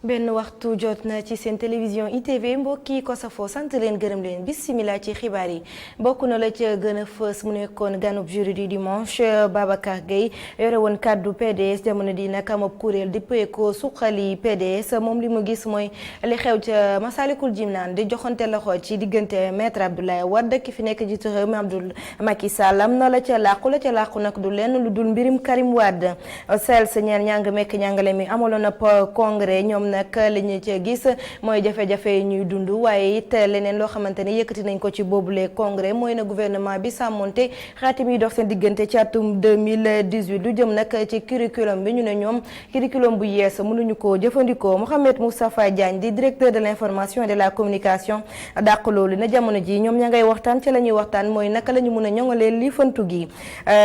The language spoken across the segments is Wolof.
benn waxtu jot na ci seen télévision ITV mbokk yi ko safoo sant leen gërëm leen bismillah ci xibaar yi bokk na la ca gën a fës mu nekkoon ganub jury du dimanche Babacar Gueye yore woon kàddu PDS jamono di nag am ab kuréel di ko suqali PDS moom li mu gis mooy li xew ca Masalikul Jinaan di joxante loxo ci diggante maître Abdoulaye Wade ki fi nekk jiitu réew mi Macky Sall am na la ca làqu nag du lenn lu dul mbirim Karim Wade sel sa ñeen ñàng mekk ñàngale mi amaloon ab congrès ñoom nag li ñu ci gis mooy jafe-jafe yi ñuy dund waaye it leneen loo xamante ni yëkkati nañ ko ci boobule congrès mooy na gouvernement bi sàmmonte xaatim yi dox seen diggante ci atum 2018 du jëm nag ci curriculum bi ñu ne ñoom curriculum bu yees mënuñu ko jëfandikoo Mouhamed Moustapha Diagne di directeur de l'information et de la communication dàq loolu na jamono ji ñoom ña ngay waxtaan ci la ñuy waxtaan mooy naka la ñu mën a ñoŋalee li fantu gi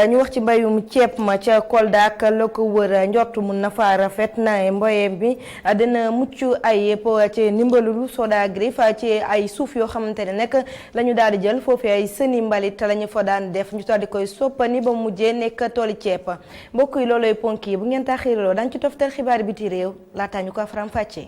ñu wax ci mbayum ceeb ma ca Kolda ak la ko wër njortu mun na fa rafet na mboyeem bi dina mucc ay yëpp ci ndimbalulu Sodagrif ci ay suuf yoo xamante ne nag la ñu daal di jël foofu ay sëni mbalit la ñu fa daan def ñu daal di koy soppani ba mujjee nekk tooli ceeb mbokk yi looloy ponk yi bu ngeen taxirloo dañ ci toftal xibaar biti réew laataa ñu ko faram fàccee.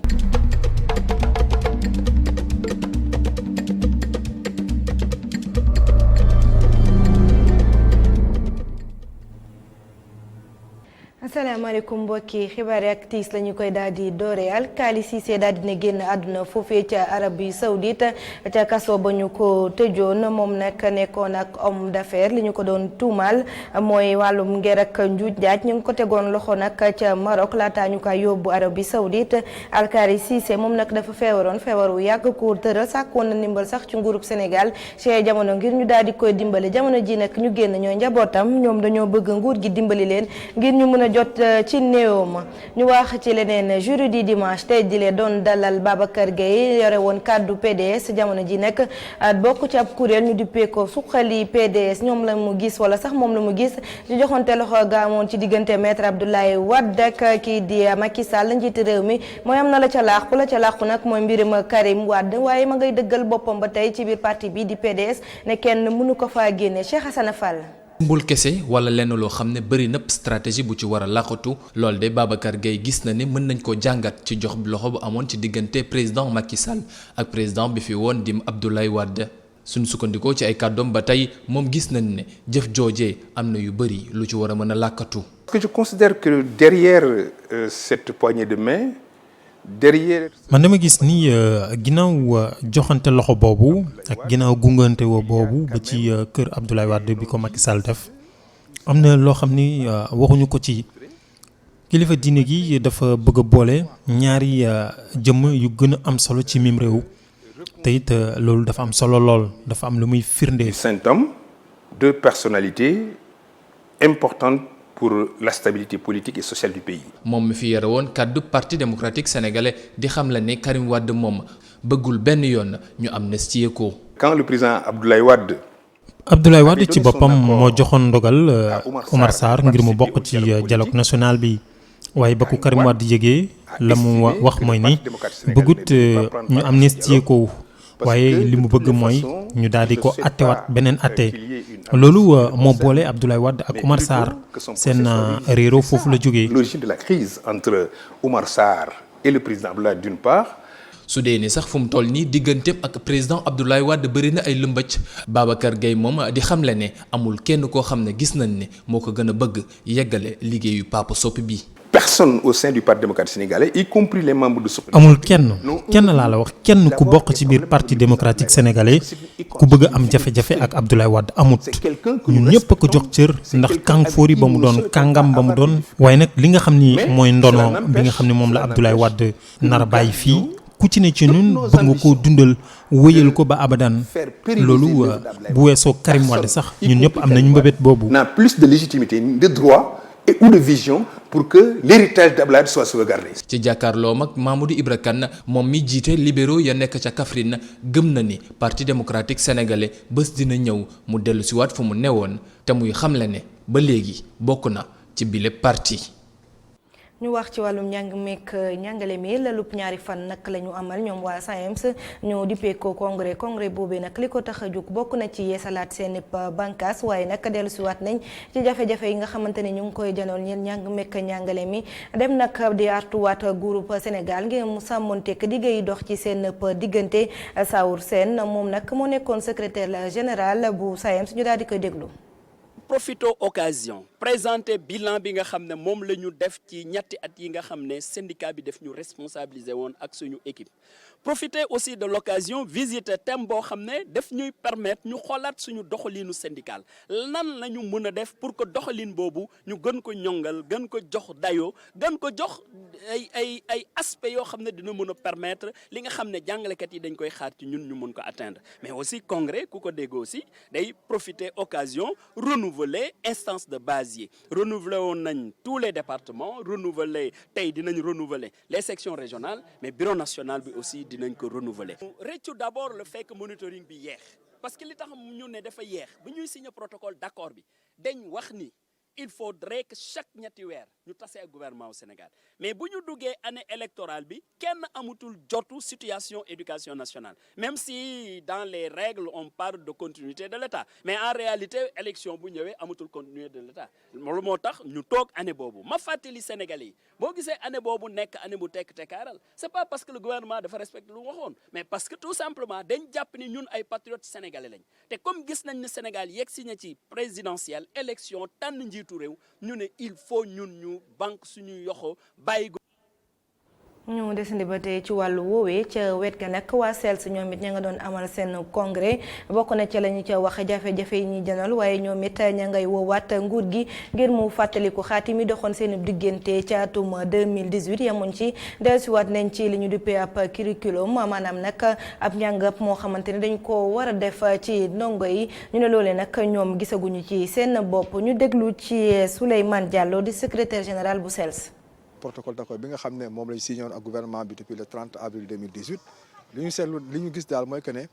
asalaamaaleykum mbokki xibaar yi ak tiis la ñu koy daal di doore Alkali Cissé daal dina génn àdduna foofee ca Arabie Saoudite ca kaso ba ñu ko tëjoon moom nag nekkoon ak homme d'affaires li ñu ko doon tuumaal mooy wàllum nger ak njuuj njaaj ñu ngi ko tegoon loxo nag ca Maroc laataa ñu koy yóbbu Arabie Saoudite Alkali Cissé moom nag dafa feebaroon feebaru yàgg ko tëral sàkkoon na ndimbal sax ci nguurub Sénégal ci jamono ngir ñu daal di koy dimbali jamono ji nag ñu génn ñooy njabootam ñoom dañoo bëgg nguur gi dimbali leen ngir ñu mën a jot ci néewam ñu wax ci leneen jury du dimanche tey jile doon dalal Babacar Gueye yore woon kàddu PDS jamono ji nekk bokk ci ab kuréel ñu dippee ko suqali PDS ñoom la mu gis wala sax moom la mu gis ci joxante loxo gaamoon ci diggante maître Abdoulaye Wade ak kii di Macky Sall njiiti réew mi mooy am na la ca làqu nag mooy mbirum Karim Wade waaye ma ngay dëggal boppam ba tey ci biir parti bi di PDS ne kenn mënu ko faa génne Cheikh Hassana Fall. mbul kese wala lenn loo xam ne bëri na stratégie bu ci war a laqatu loolu de Babacar Gueye gis na ne mën nañ ko jàngat ci jox loxo bu amoon ci diggante président Macky Sall ak président bi fi woon di Abdoulaye Wade suñ sukkandikoo ci ay kàddoom ba tey moom gis nañ ne jëf joojee am na yu bëri lu ci war a mën a làkkatu. Parce que je considère que derrière cette poignée de main man dama gis ni ginnaaw joxante loxo boobu ak ginnaaw gungante woo boobu ba ci kër Abdoulaye Wade bi ko Macky Sall def am na loo xam ni waxuñu ko ci kilifa diine gi dafa bëgg a boole ñaari jëmm yu gën a am solo ci mim réew te it loolu dafa am solo lool dafa am lu muy firnde. Saint homme, deux personnalités importantes pour la stabilité politique et sociale du pays. moom mi fi yore woon kàddu parti démocratique sénégalais di xam la ne Karim Wade moom bëggul benn yoon ñu amnistie ko. quand le président Abdoulaye Wade ci boppam moo joxoon ndogal Oumar Sarr ngir mu bokk ci dialogue national bi waaye ba ko Karim Wade yëgee la mu wax mooy ni bëggut ñu amnistie ko waaye li mu bëgg mooy ñu daal di ko attewaat beneen atte loolu moo boole Abdoulaye Wade ak Oumar Sarr seen réero foofu la jógee. L'origine de la crise entre Oumar Sarr et le président Abdoulaye d'une part. su dee ni sax fu mu toll nii digganteem ak président Abdoulaye Wade bëri na ay lëmbëcc Babacar Gueye moom di xamle ne amul kenn koo xam ne gis nañ ne moo ko gën a bëgg yeggale liggéeyu Papa Soppi bi. Personne au sein du Parti démocratique sénégalais, y compris les membres de ce parti. amul kenn laa la wax kenn ku bokk ci biir Parti démocratique sénégalais ku bëgg a am jafe-jafe ak Abdoulaye Wade amut ñun ñëpp a ko jox cër ndax kàngfoori ba mu doon kàngam ba mu doon waaye nag li nga xam ni mooy ndono bi nga xam ne moom la Abdoulaye Wade nar a bàyyi fii ku ci ne ci ñun bëgg nga koo dundal wéyal ko ba abadan loolu bu weesoo Karim Wade sax ñun ñëpp am nañu mbëbët boobu. n'a plus de légitimité de droit et ou de vision pour que l'héritage d'Abdoulaye soit sauvegardé. ci jàkkaarloo mag Mamadou Ibra Kane moom mi jiite libéraux ya nekk ca Kaffrine gëm na ni parti démocratique sénégalais bés dina ñëw mu dellu si waat fu mu newoon te muy xamle ne ba léegi bokk na ci bile parti. ñu wax ci wàllum njàng meek njàngale mi lalub ñaari fan nag la ñu amal ñoom waa SAEMS ñu dippee ko congrès boobee nag li ko tax a jóg bokk na ci yeesalaat seen bànkaas waaye nag dellusiwaat nañ ci jafe-jafe yi nga xamante ne ñu ngi koy janoon ñeen njàng meek njàngale mi dem nag di artuwaat groupe Sénégal ngir mu sàmmonteek digge yi dox ci seen diggante. Saour Sène moom nag moo nekkoon secrétaire général bu SAEMS ñu daal di koy déglu. profito occasion présenter bilan bi nga xam ne moom la ñu def ci ñetti at yi nga xam ne syndicat bi def ñu responsabiliser woon ak suñu équipe profiter aussi de l'occasion visiter thème boo xam ne daf ñuy permettre ñu xoolaat suñu doxalinu syndical nan la ñu mën a def pour que doxalin boobu ñu gën ko ñongal gën ko jox dayoo gën ko jox ay aspects yoo xam ne dina mën a permettre li nga xam ne jàngalekat yi dañ koy xaar ci ñun ñu mën ko atteindre mais aussi congrès ku ko dégg aussi day profiter occasion renouveler instance de base yi renouveler woon nañ tous les départements renouveler tey dinañ renouveler les sections régionales mais bureau national bi aussi dinañ ko renouveler. rëccu d'abord le fait que monitoring bi yeex parce que li tax ñu ne dafa yeex bu ñuy signer protocole d'accord bi dañ wax ni il faudrait que chaque ñetti weer ñu tase ak gouvernement au Sénégal mais bu ñu duggee année électorale bi kenn amutul jotu situation éducation nationale même si dans les règles on parle de continuité de l'État mais en réalité élection bu ñëwee amutul continuité de l'État loolu moo tax ñu toog année boobu ma fàttali Sénégalais yi boo gisee année boobu nekk année bu tekkaaral c'est pas parce que le gouvernement dafa respecté lu mu waxoon mais parce que tout simplement dañ jàpp ni ñun ay patriotes sénégalais lañ te comme gis nañ ne Sénégal yegg si na ci présidentielle élection tànn njiitu réew ñu ne il faut ñun ñu banque suñu yoxo bàyyi. ñu desandi ba tey ci wàllu woowee ca wet ga nag waa SELS ñoom it ña nga doon amal seen congrès bokk na ca la ñu ca wax jafe-jafe yi ñuy janal waaye ñoom it ña ngay woowaat nguur gi ngir mu fàttaliku xaati mi doxoon seen diggante ca atum 2018 yemuñ ci dellusiwaat nañ ci li ñu duppee ab curriculum maanaam nag ab njàngab moo xamante ne dañ ko war a def ci ndongo yi ñu ne loolee nag ñoom gisaguñu ci seen bopp ñu déglu ci Souleymane Diallo di secrétaire général bu SELS. protocole d'accord bi nga xam ne moom lañ signé woon ak gouvernement bi depuis le 30 avril 2018 li ñu seetlu li ñu gis daal mooy que ne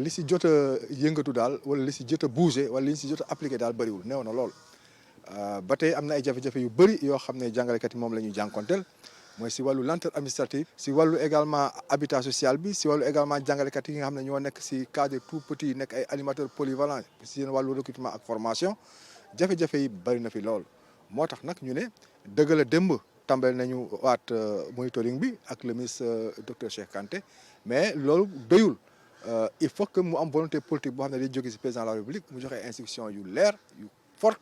li si jot a yëngatu daal wala li si jot a bougé wala li si jot a appliqué daal bëriwul néew na lool ba tey am na ay jafe-jafe yu bëri yoo xam ne jàngalekat yi moom la ñuy jànkonteel mooy si wàllu lenteur administrative si wàllu également habitat social bi si wàllu également jàngalekat yi nga xam ne ñoo nekk si cadre tout petit nekk ay animateurs polyvalents si seen wàllu recrutement ak formation jafe-jafe yi bëri na fi lool moo tax nag ñu ne dëgg la démb tàmbali nañu waat monitoring bi ak le ministre docteur Cheikh Kanté mais loolu doyul il faut que mu am volonté politique boo xam ne day jóge ci président de la République mu joxe instruction yu leer yu forte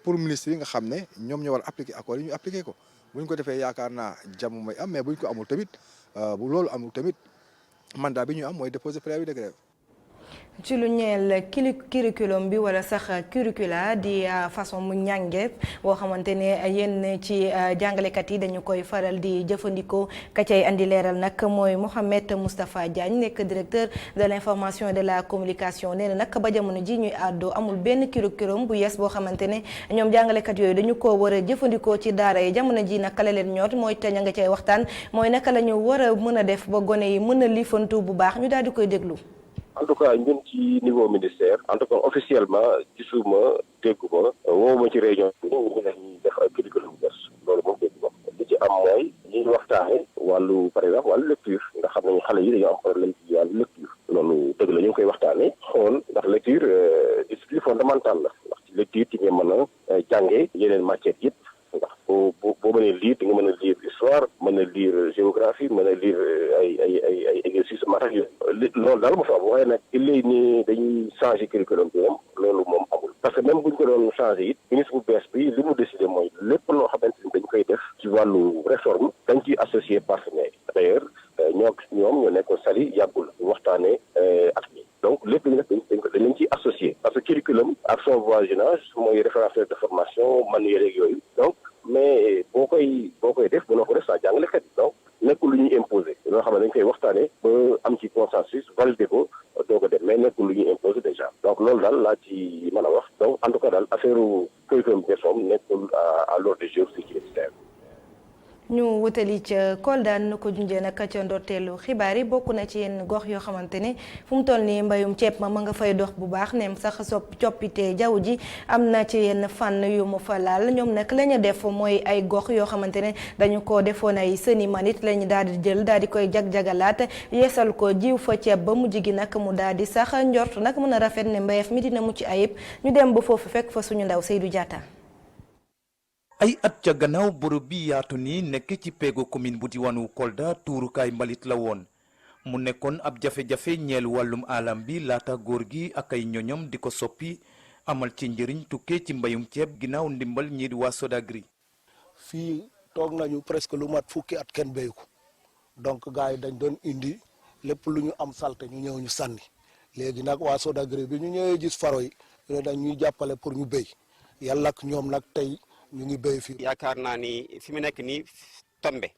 pour ministre yi nga xam ne ñoom ñoo war a appliquer accords yi ñu appliquer ko bu ñu ko defee yaakaar naa jàmm mooy am mais bu ñu ko amul tamit bu loolu amul tamit mandat bi ñu am mooy déposer préavis de grève. ci lu ñeel curriculum bi wala sax curricula di façon mu ñànge boo xamante ne yenn ci jàngalekat yi dañu koy faral di jëfandikoo ka cay andi leeral nag mooy Mohamed Moustapha Diagne nekk directeur de l'information et de la communication nee na nag ba jamono ji ñuy àddoo amul benn curriculum bu yees boo xamante ne ñoom jàngalekat yooyu dañu ko war a jëfandikoo ci daara yi jamono ji naka la leen ñor mooy te ña nga cay waxtaan mooy naka la ñu war a mën a def ba gone yi mën a liifantu bu baax ñu daal di koy déglu. en tout cas ñun ci niveau ministère en tout cas officiellement gisuma dégguma woowuma ci réunion bi ñu ne def ay curriculum bu bees loolu moom dégguma li ci am mooy ñuy waxtaane wàllu par exemple wàllu lecture nga xam ne xale yi dañoo am problème ci wàllu lecture loolu dëgg la ñu ngi koy waxtaane xool ndax lecture discipline fondamentale la ndax ci lecture ci nga mën a jànge yeneen matières yëpp ndax boo mënee lire di nga mën a lire histoire mën a lire géographie mën a lire ay exercices matériels loolu daal moo fa am waaye nag il lay ni dañuy changer curriculum bi moom loolu moom amul parce que même buñ ko doon changer it ministre bu bees bi li mu décidé mooy lépp loo xamante ni dañ koy def ci wàllu réforme dañ ciy associé partenaires yi d'ailleurs ñoo nekkoon sali yàggul waxtaanee ak ñi donc lépp li def dañ ciy associé parce que curriculum ak son voisinage mooy référentiel de formation manuel yeeg yooyu donc mais boo koy def mënoo ko def sans jàngalekat yi donc nekkul lu ñuy imposer loo xam ne dañ koy waxtaanee ba am ci consensus validé ko doog a dem mais nekkul lu ñuy imposer déjà donc loolu daal laa ci mën a wax donc en tout cas daal affaire curriculum bi moom nekkul à l'ordre du jour ci ministère. ñu wutali ca Kolda nu ko junjee nag ca ndorteelu xibaar yi bokk na ci yenn gox yoo xamante ne fu mu toll nii mbayum ceeb ma nga fay dox bu baax neem sax coppite jaww ji am na ci yenn fànn yu mu fa laal ñoom nag la ñu def mooy ay gox yoo xamante ne dañu ko defoon ay sëni manit lañu daal di jël daal di koy jag-jagalaat yeesal ko jiw fa ceeb ba mujj gi nag mu daal di sax njort nag mën a rafet ne mbayeef mi dina mucc ayib ñu dem ba foofu fekk fa suñu ndaw Seydou Diatta. ay at ca gannaaw bërëb bi yaatu ni nekk ci peegu commune bu diwaanu Kolda tuurukaay mbalit la woon mu nekkoon ab jafe-jafe ñeel wàllum alam bi laata góor gi ak ay ñoñom di ko soppi amal ci njëriñ tukkee ci mbayum ceeb ginnaaw ndimbal ñii di waa Sodagri. fii toog nañu presque lu mat fukki at kenn béy ko donc gars yi dañ doon indi lépp lu ñu am salte ñu ñëw ñu sànni léegi nag waa Sodagri bi ñu ñëwee gis faro yi ñu ne dañ ñuy jàppale pour ñu béy yàlla ak ñoom nag tey ñu ngi béy fii. yaakaar naa ni fi mu nekk nii tombe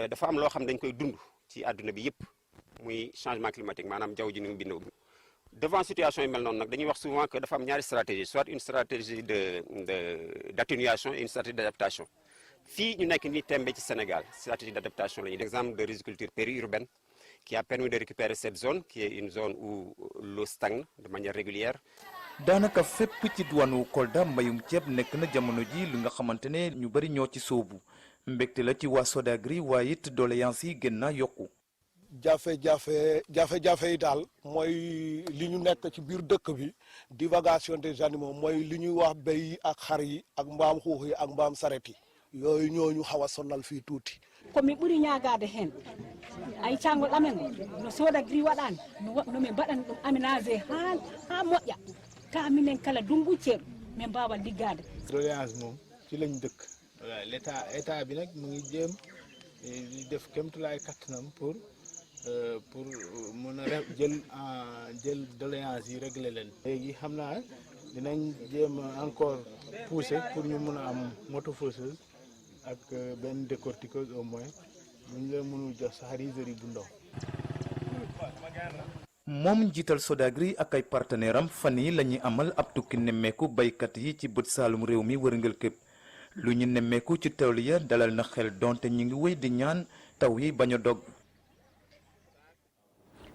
dafa am loo xam dañ koy dund ci àdduna bi yëpp muy changement climatique maanaam jaww ji ni mu bindoo. devant situation yi mel noonu nag dañuy wax souvent que dafa am ñaari stratégie soit une stratégie d'atténuation et une stratégie d'adaptation. fii ñu nekk nii tembe ci Sénégal stratégie d'adaptation la ñuy exemple de riziculture périurbaine qui a permis de récupérer cette zone qui est une zone où l'eau stagne de manière régulière. daanaka fépp ci diwaanu Kolda mbayum ceeb nekk na jamono ji li nga xamante ne ñu bari ñoo ci soobu mbégte la ci waa Sodagri waaye it doléance yi gën naa yokku. jafe-jafe yi daal mooy li ñu nekk ci biir dëkk bi divagation des animaux mooy li ñuy wax béy ak xar yi ak mbaam xuux yi ak mbaam saret yi yooyu ñooñu xaw a sonal fii tuuti. komi ɓuri ñagade hen ay cangol amen no Sodagri waɗani no min mbaɗan ɗum aménagé ha moƴƴa ta minen kala dumbu ceeɗu min mbawa liggade. doléance moom ci lañ dëkk état bi nag mu ngi jéem di def kéemtulaay kattanam pour mën a jël doléance yi régler leen. léegi xam naa dinañ jéem encore pousser pour ñu mën a am motofauseuse ak benn décortiqueuse au moins ñu leen mënul jox sax rizerie bu ndaw. moom njiital Sodagri ak ay partenaire am fan yi la ñuy amal ab tukki nemmeeku baykat yi ci bët saalum réew mi wërngal képp lu ñu nemmeeku ci tool ya dalal na xel donte ñu ngi wéy di ñaan taw yi bañ a dog.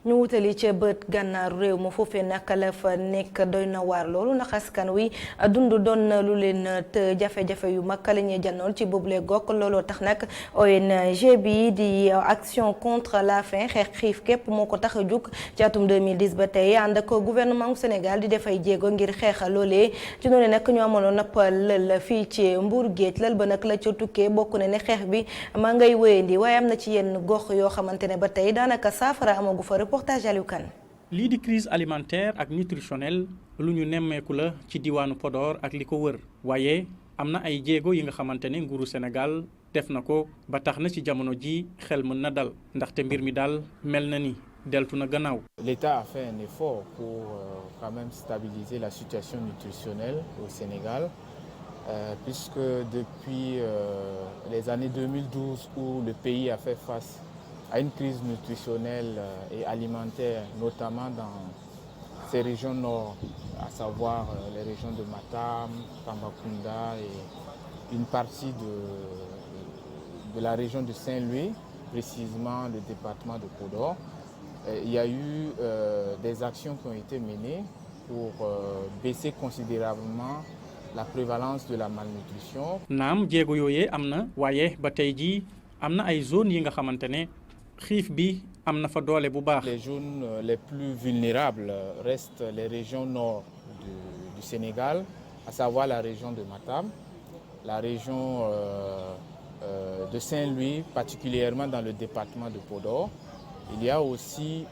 ñu wutali ca bët gànnaaru réew ma foofee naka la fa nekk doy na waar loolu ndax askan wi dund doon na lu leen te jafe-jafe yu mag la ñuy jànnoon ci boobule gokk looloo tax nag ONG bi di action contre la faim xeex xiif képp moo ko tax a jug ci atum 2010 ba tey ànd ak gouvernement du Sénégal di def ay jéego ngir xeex loolee ci noonu nag ñu amaloon napp lël fii ci Mbour Géej lël ba nag la ca tukkee bokk na ne xeex bi maa ngay wéyandi waaye am na ci yenn gox yoo xamante ne ba tey daanaka saafara amagu fa lii di crise alimentaire ak nutritionnelle lu ñu nemmeeku la ci diwaanu Podor ak li ko wër waaye am na ay jéego yi nga xamante ne nguuru Sénégal def na ko ba tax na ci jamono ji xel mën na dal ndaxte mbir mi daal mel na ni deltu na gannaaw. L'État a fait un effort pour quand même stabiliser la situation nutritionnelle au Sénégal puisque depuis les années 2012 où le pays a fait face à une crise nutritionnelle et alimentaire, notamment dans ces régions nord, à savoir les régions de Matam, Tambacounda et une partie de la région de Saint-Louis, précisément le département de Podor. Il y a eu des actions qui ont été menées pour baisser considérablement la prévalence de la malnutrition. naam jéego yooyee am na waaye ba tey jii am na ay zones yi nga xamante ne xiif bi am na fa doole bu baax. Les zones les plus vulnérables restent les régions nord du Sénégal, à savoir la région de Matam, la région de Saint-Louis, particulièrement dans le département de Podor. Il y a aussi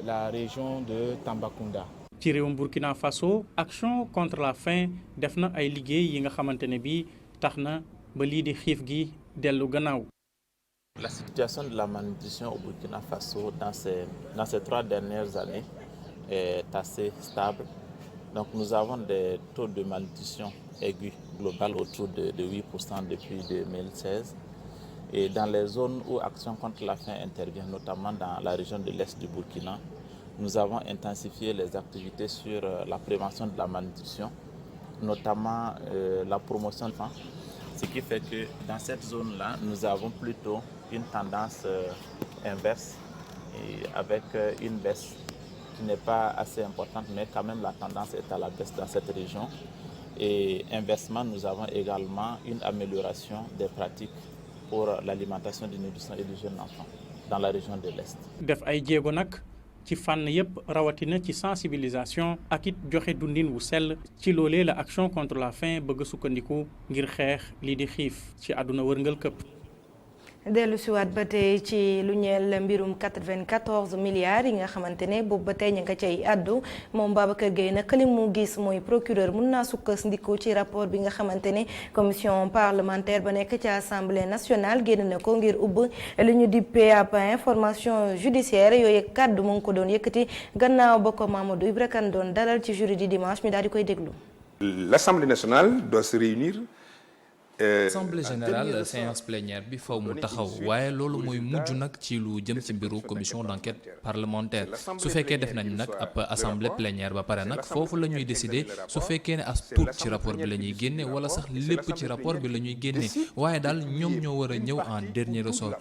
la région de Tambacounda. ci réewum Burkina Faso action contre la faim def na ay liggéey yi nga xamante ne bii tax na ba lii di xiif gi dellu gannaaw. La situation de la malnutrition au Burkina Faso dans ces 3 dernières années est assez stable. Donc nous avons des taux de malnutrition aigus global autour de 8% depuis 2016. Et dans les zones où Action contre la faim intervient, notamment dans la région de l'Est du Burkina, nous avons intensifié les activités sur la prévention de la malnutrition, notamment la promotion de Ce qui fait que dans cette zone-là, nous avons plutôt une tendance inverse et avec une baisse qui n'est pas assez importante, mais quand même la tendance est à la baisse dans cette région. Et inversement, nous avons également une amélioration des pratiques pour l'alimentation du nourrisson et du jeune enfant dans la région de l'Est. def ay jéego nag ci fànn yépp rawatina ci sensibilisation ak it joxe dundin wu sell ci loolee la action contre la faim bëgg a sukkandiku ngir xeex lii di xiif ci àdduna wërngal këpp. dellu siwaat ba tey ci lu ñeel mbirum 94 milliards yi nga xamante ne boobu ba tey ñu nga cay àddu moom Babacar Gueye nag li mu gis mooy procureur mun naa sukkandiku ci rapport bi nga xamante ne commission parlementaire ba nekk ci assemblée nationale génn na ko ngir ubb li ñu dippee ab information judiciaire yooyu kàddu mu ngi ko doon yëkkati gannaaw ba ko Mamadou Ibra Kane doon dalal ci jury du dimanche mi daal di koy déglu. L'Assemblée nationale doit se réunir. Assemblée générale séance plénière bi faw mu taxaw waaye loolu mooy mujj nag ci lu jëm ci mbiru commission d'enquête parlementaire su fekkee def nañ nag ab assemblée plénière ba pare nag foofu la ñuy décider su fekkee ne as tuut ci rapport bi la ñuy génne wala sax lépp ci rapport bi la ñuy génne waaye daal ñoom ñoo war a ñëw en dernier ressort.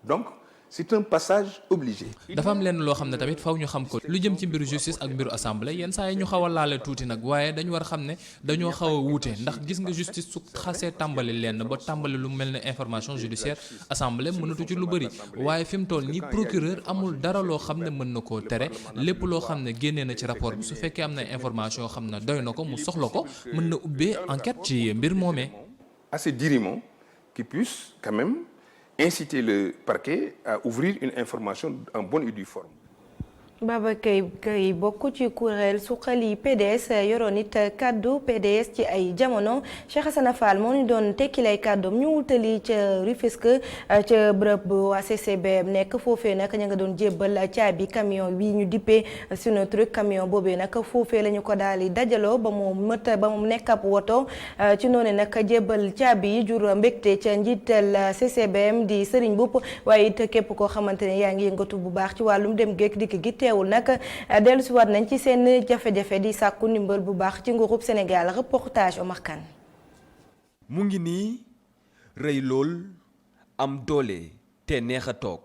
Donc c'est un passage obligé. dafa am lenn loo xam ne tamit faw ñu xam ko lu jëm ci mbiru justice ak mbiru assemblée yenn saa yi ñu xaw a laale tuuti nag waaye dañu war a xam ne dañoo xaw a wuute ndax gis nga justice su xasee tàmbali lenn ba tàmbali lu mel ne information judiciaire assemblée mënatu ci lu bëri waaye fi mu toll nii procureur amul dara loo xam ne mën na koo tere lépp loo xam ne génnee na ci rapport bi su fekkee am na information yoo xam ne doy na ko mu soxla ko mën na ubbee enquête ci mbir moomee. Assez dirimant qui puisse quand même inciter le parquet à ouvrir une information en bonne et due forme. Babacar Gueye bokk ci kuréel suqali PDS yoroon it kaddu PDS ci ay jamono Cheikh Hassana Fall moo ñu doon tekki lay kàddoom ñu wutali ca Rufisque ca bërëb bu waa CCBM nekk foofee nag ña nga doon jébbal caabi camion bi ñu dippee Sino Truck camion boobee nag foofee la ñu ko daal di dajaloo ba mu nekk ab woto ci noonu nag jébbal caabi yi jur mbégte ca njiital CCBM di Serigne Bopp waaye it képp koo xamante ne yaa ngi yëngatu bu baax ci wàllum dem géek dikk gi teewul nag dellu si waat nañ ci seen jafe-jafe di sàkku ndimbal bu baax ci nguurub Sénégal reportage Omar Kane. mu ngi nii rëy lool am doole te neex a toog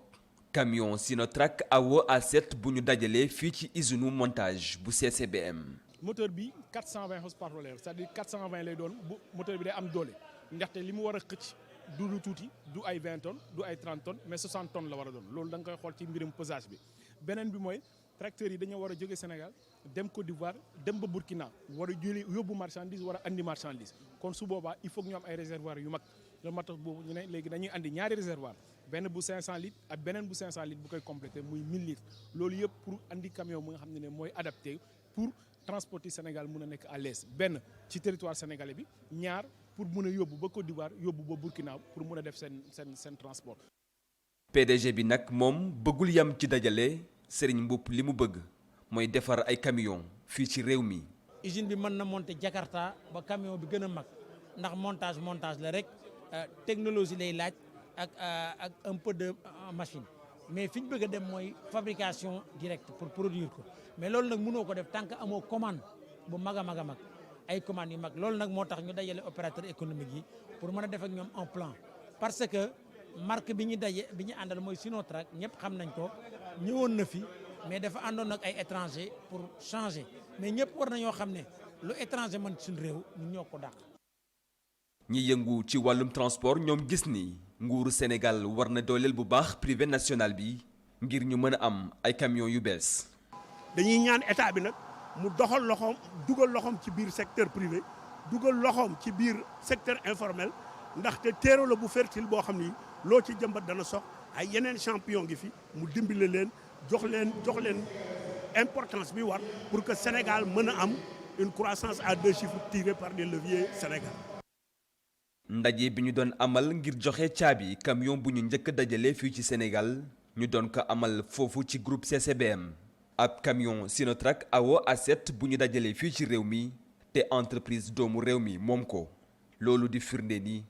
camion Sinotrac Awo A7 bu ñu dajalee fii ci usine montage bu CCBM. moteur bi 420 horsepower c'est-à-dire 420 lay doon bu moteur bi day am doole ndaxte li mu war a xëcc du lu tuuti du ay 20 tonnes du ay 30 tonnes mais 60 tonnes la war a doon loolu da nga koy xool ci mbirum pesage bi. beneen bi mooy tracteurs yi dañoo war a jóge Sénégal dem Côte d'Ivoire dem ba Burkina war a jëli yóbbu marchandise war a andi marchandise kon su boobaa il faut que ñu am ay réservoir yu mag le matos boobu ñu ne léegi dañuy andi ñaari réservoir benn bu 500 litres ak beneen bu 500 litres bu koy complété muy 1000 litres loolu yëpp pour andi camion mu nga xam ne mooy adapté pour transporter Sénégal mun a nekk à l'aise benn ci territoire sénégalais bi ñaar pour mun a yóbbu ba Côte d'Ivoire yóbbu ba Burkina pour mun a def seen transport. PDG bi nag moom bëggul yam ci dajale. Serigne Mboup li mu bëgg mooy defar ay camion fii ci réew mi. usine bi mën na monter Jakarta ba camion bi gën a mag ndax montage la rek technologie lay laaj ak un peu de machine mais fi ñu bëgg a dem mooy fabrication directe pour produire ko mais loolu nag mënoo ko def tant que amoo commande bu mag a mag a mag ay commandes yu mag loolu nag moo tax ñu dajale opérateur économique yi pour mën a def ak ñoom un plan parce que marque bi ñu àndal mooy Sinotrac ñëpp xam nañ ko. ñëwoon na fi mais dafa àndoon nag ay étranger pour changer mais ñëpp war nañoo xam ne lu étranger man suñu réew ñun ñoo ko dàq. ñi yëngu ci wàllum transport ñoom gis ni nguuru Sénégal war na dooleel bu baax privé national bi ngir ñu mën a am ay camions yu bees. dañuy ñaan état bi nag mu doxal loxoom dugal loxoom ci biir secteur privé dugal loxoom ci biir secteur informel ndaxte terreau la bu fertile boo xam ni loo ci jëmbat dana sox ay yeneen champion ngi fi mu dimbale leen jox leen importance bi war pour que Sénégal mën a am une croissance à 2 chiffres tirée par des leviers Sénégal. ndaje bi ñu doon amal ngir joxe caabi camion bu ñu njëkk dajale fii ci Sénégal ñu doon ko amal foofu ci groupe CCBM ab camion Sinotrac Awo A7 bu ñu dajale fii ci réew mi te entreprise doomu réew mi moom ko loolu di firnde ni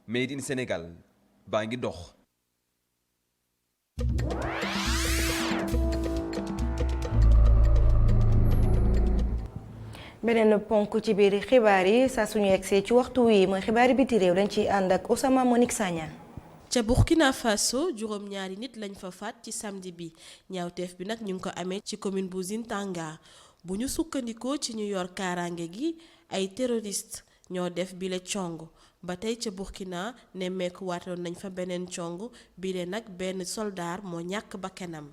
Made in Sénégal baa ngi dox. beneen ponk ci biir xibaar yi saa suñu yegsee ci waxtu wi mooy xibaari biti réew dañ ciy ànd ak Osama Monique Sagna. ca Burkina Faso juróom-ñaari nit lañ fa faat ci samedi bi ñaawteef bi nag ñu ngi ko amee ci commune bu Zintanga bu ñu sukkandikoo ci ñu yor kaaraange gi ay terroriste ñoo def bile cong ba tey ca Burkina nemmeeku waatoon nañ fa beneen cong bile nag benn soldaar moo ñàkk bakkanam.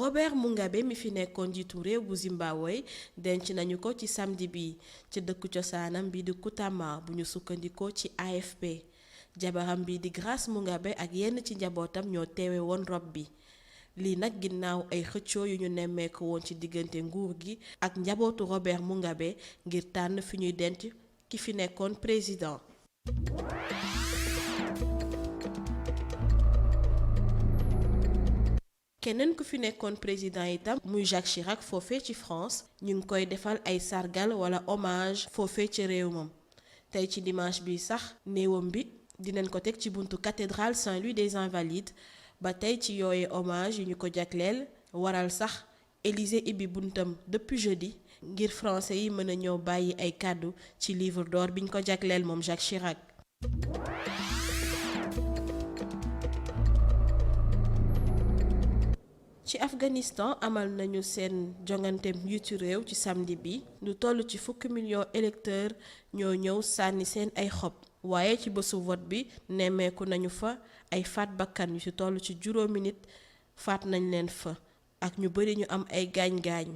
Robert Mugabe mi fi nekkoon njiitu réew bu Zimbabwe denc nañu ko ci samedi bi ca dëkku cosaanam bi di Kutama bu ñu sukkandikoo ci AFP jabaram bi di Grace Mugabe ak yenn ci njabootam ñoo teewe woon rob bi lii nag ginnaaw ay xëccoo yu ñu nemmeeku woon ci diggante nguur gi ak njabootu Robert Mugabe ngir tànn fi ñuy denc ki fi nekkoon président. keneen ku fi nekkoon président itam muy Jacques Chirac foofee ci France ñu ngi koy defal ay sargal wala hommage foofee ci réew moom tey ci dimanche bi sax néewam bi dinañ ko teg ci buntu cathédrale Saint-Louis des Invalides ba tey ci yooye hommage yu ñu ko jagleel waral sax Élysée ibbi buntam depuis jeudi ngir français yi mën a ñëw bàyyi ay kàddu ci livre d'or bi ñu ko jagleel moom Jacques Chirac. ci Afghanistan amal nañu seen jongante njiitu réew ci samedi bi lu toll ci 10 millions électeurs ñoo ñëw sànni seen ay xob waaye ci bésu vote bi nemmeeku nañu fa ay faat bakkan yu ci toll ci juróomi nit faat nañ leen fa ak ñu bari ñu am ay gaañ-gaañ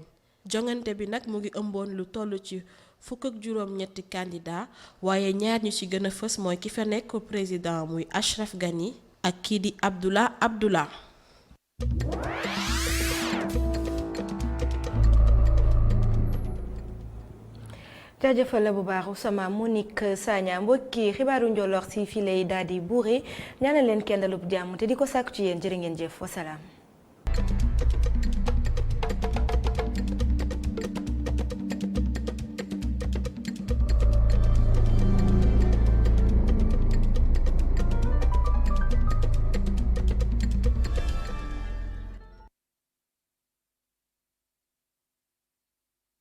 jongante bi nag mu ngi ëmboon lu toll ci 17 candidat waaye ñaar ñu ci gën a fës mooy ki fa nekk président muy Ashraf Ghani ak kii di Abdullah. jaajëfal la bu baax Osama Monique Sagna mbokki xibaaru njolloor si fii lay daal di buure ñaanal leen kenn dalub jàmm te di ko sàkku ci yéen jërë ngeen jëf wasalaam.